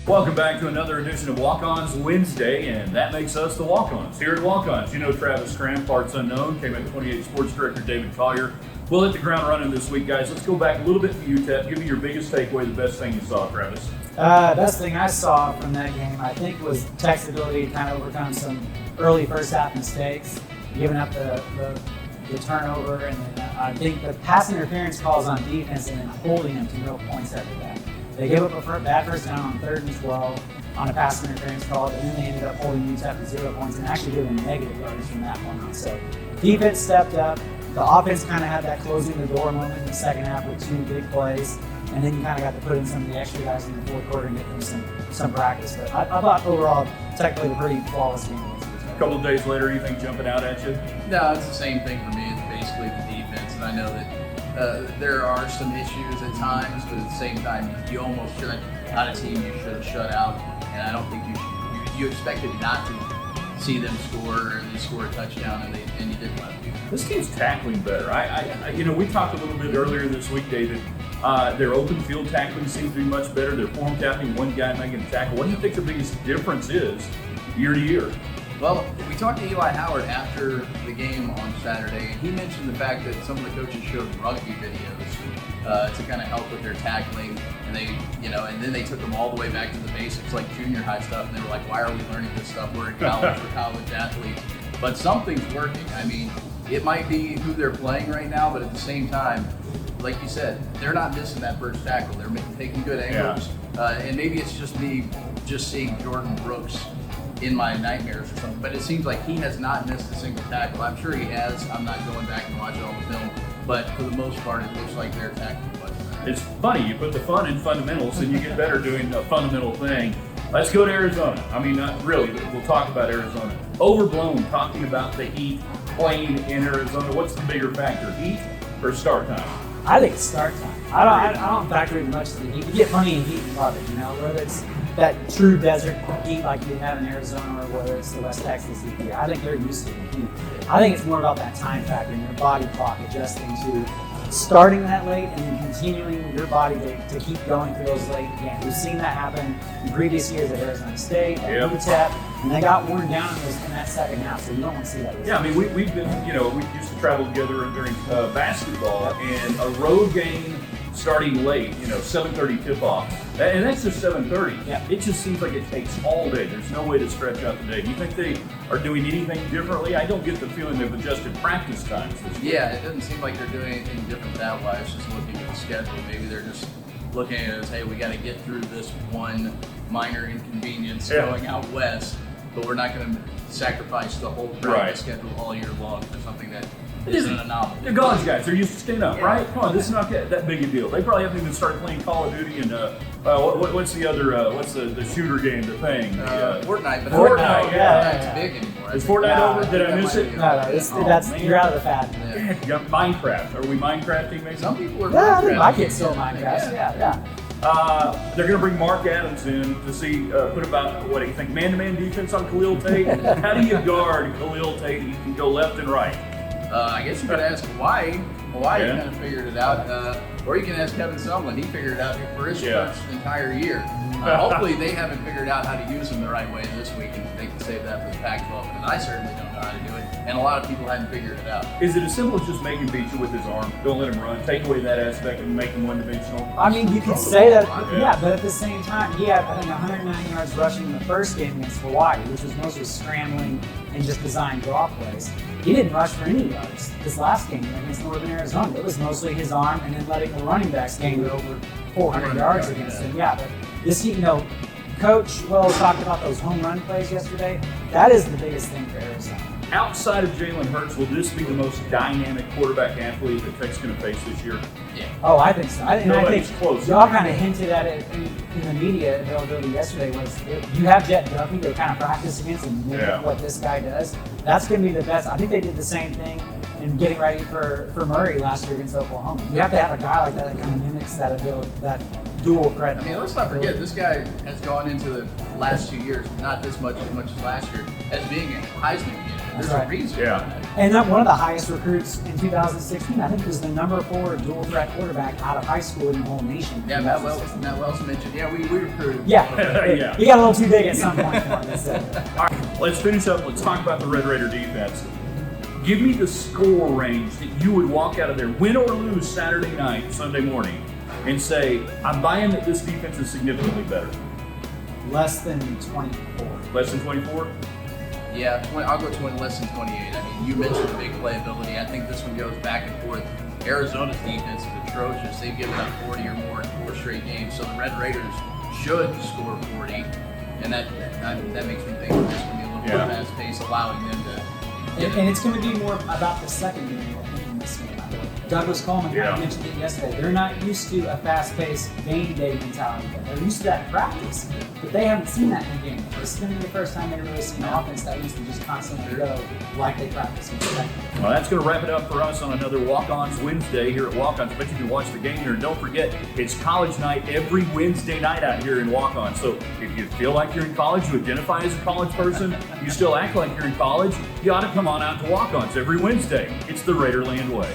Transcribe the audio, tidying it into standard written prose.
Welcome back to another edition of Walk-Ons Wednesday, and that makes us the Walk-Ons. Here at Walk-Ons, you know Travis Cram, parts unknown, came in 28 Sports Director David Collier. We'll hit the ground running this week, guys. Let's go back a little bit to UTEP. Give me your biggest takeaway, the best thing you saw, Travis. Best thing I saw from that game, I think, was Tech's ability to kind of overcome some early first half mistakes, giving up the turnover, and then I think the pass interference calls on defense and then holding them to no points after that. They gave up a bad first down on 3rd and 12 on a pass interference call, and then they ended up holding UTEP to 0 points and actually giving negative yards from that point on. So defense stepped up. The offense kind of had that closing the door moment in the second half with 2 big plays, and then you kind of got to put in some of the extra guys in the fourth quarter and get them some practice. But I thought overall, Tech played a pretty flawless game. A couple of days later, anything jumping out at you? No, it's the same thing for me. It's basically the defense, and I know that there are some issues at times, but at the same time, you almost should, on a team you should shut out, and I don't think you expected not to see them score or at least score a touchdown, and you didn't let them do that. This team's tackling better. We talked a little bit earlier this week, David. Their open field tackling seems to be much better. Their form tackling, one guy making a tackle. What do you think the biggest difference is year to year? Well, we talked to Eli Howard after the game on Saturday, and he mentioned the fact that some of the coaches showed rugby videos to kind of help with their tackling, and and then they took them all the way back to the basics, like junior high stuff, and they were like, "Why are we learning this stuff? We're in college, we're college athletes." But something's working. I mean, it might be who they're playing right now, but at the same time, like you said, they're not missing that first tackle. They're taking good angles, and maybe it's just me just seeing Jordan Brooks in my nightmares or something, but it seems like he has not missed a single tackle. I'm sure he has. I'm not going back and watching all the film, but for the most part, it looks like they're tackling much better. It's funny, you put the fun in fundamentals and you get better doing a fundamental thing. Let's go to Arizona. I mean, not really, but we'll talk about Arizona. Overblown talking about the Heat playing in Arizona. What's the bigger factor, Heat or start time? I think it's start time. I don't factor in much of the heat. You get plenty of heat and love it, whether it's that true desert heat like you have in Arizona or whether it's the West Texas heat here. I think they're used to the heat. I think it's more about that time factor and your body clock adjusting to starting that late and then continuing your body to keep going through those late games. We've seen that happen in previous years at Arizona State, at UTEP, and they got worn down in that second half, so you don't want to see that. Yeah, I mean, we've been, we used to travel together during basketball, and a road game starting late, 7:30 tip-off, and that's just 7:30. Yeah. It just seems like it takes all day. There's no way to stretch out the day. Do you think they are doing anything differently? I don't get the feeling they've adjusted practice times this year. Yeah, it doesn't seem like they're doing anything different that wise, just looking at the schedule. Maybe they're just looking at it as, hey, we got to get through this one minor inconvenience going out west, but we're not going to sacrifice the whole practice schedule all year long for something that isn't an anomaly. They're college guys. They're used to staying up, right? Come on, this is not that big a deal. They probably haven't even started playing Call of Duty and what's the other? What's the shooter game they're playing? Fortnite. But Fortnite, Fortnite's big anymore. Is Fortnite over? Did I miss it? No, you're out of the fad. Yeah. Minecraft. Are we Minecrafting? Maybe Some people are. Yeah, I think my kids still Minecraft. Yeah. They're going to bring Mark Adams in to see, put about, what do you think, man-to-man defense on Khalil Tate? How do you guard Khalil Tate? He can go left and right. I guess you could ask Hawaii. Hawaii kind of figured it out. Or you can ask Kevin Sumlin. He figured it out for his first entire year. Hopefully they haven't figured out how to use him the right way this week, and they can save that for the Pac-12. And I certainly don't know how to do it. And a lot of people hadn't figured it out. Is it as simple as just make him beat you with his arm? Don't let him run. Take away that aspect and make him one-dimensional? I mean, you could say that, but at the same time, he had, I think, 109 yards rushing in the first game against Hawaii, which was mostly scrambling and just designed draw plays. He didn't rush for any yards this last game against Northern Arizona. It was mostly his arm and then letting the running backs gain over 400 yards against him. Yeah, but this, Coach Wells talked about those home run plays yesterday. That is the biggest thing for Arizona. Outside of Jalen Hurts, will this be the most dynamic quarterback athlete that Tech's going to face this year? Yeah. Oh, I think so. I think close. Y'all kind of hinted at it in the media availability yesterday. You have Jet Duffy to kind of practice against and mimic what this guy does. That's going to be the best. I think they did the same thing in getting ready for Murray last year against Oklahoma. You have to have a guy like that kind of mimics that ability, that dual credit. I mean, let's not forget, this guy has gone into the last 2 years, not as much as last year, as being a Heisman candidate. There's right. a reason. Yeah. And that one of the highest recruits in 2016, I think, was the number 4 dual threat quarterback out of high school in the whole nation. Yeah, Matt Wells mentioned. Yeah, we recruited. Yeah. Yeah. He got a little too big at some point for him. So. All right, let's finish up. Let's talk about the Red Raider defense. Give me the score range that you would walk out of there, win or lose Saturday night, Sunday morning, and say, I'm buying that this defense is significantly better. Less than 24. Less than 24? Yeah, I'll go less than 28. I mean, you mentioned the big playability. I think this one goes back and forth. Arizona's defense is atrocious. They've given up 40 or more in 4 straight games, so the Red Raiders should score 40, and that makes me think that this can be a little more fast paced, allowing them to. And it's going to be more about the secondary in this game. Douglas Coleman kind of mentioned it yesterday. They're not used to a fast-paced game day mentality. They're used to that in practice, but they haven't seen that in the game. This is going to be the first time they've really seen an offense that used to just constantly go like they practice. Well, that's going to wrap it up for us on another Walk-Ons Wednesday here at Walk-Ons. I bet you can watch the game here. And don't forget, it's college night every Wednesday night out here in Walk-Ons. So if you feel like you're in college, you identify as a college person, you still act like you're in college, you ought to come on out to Walk-Ons every Wednesday. It's the Raiderland way.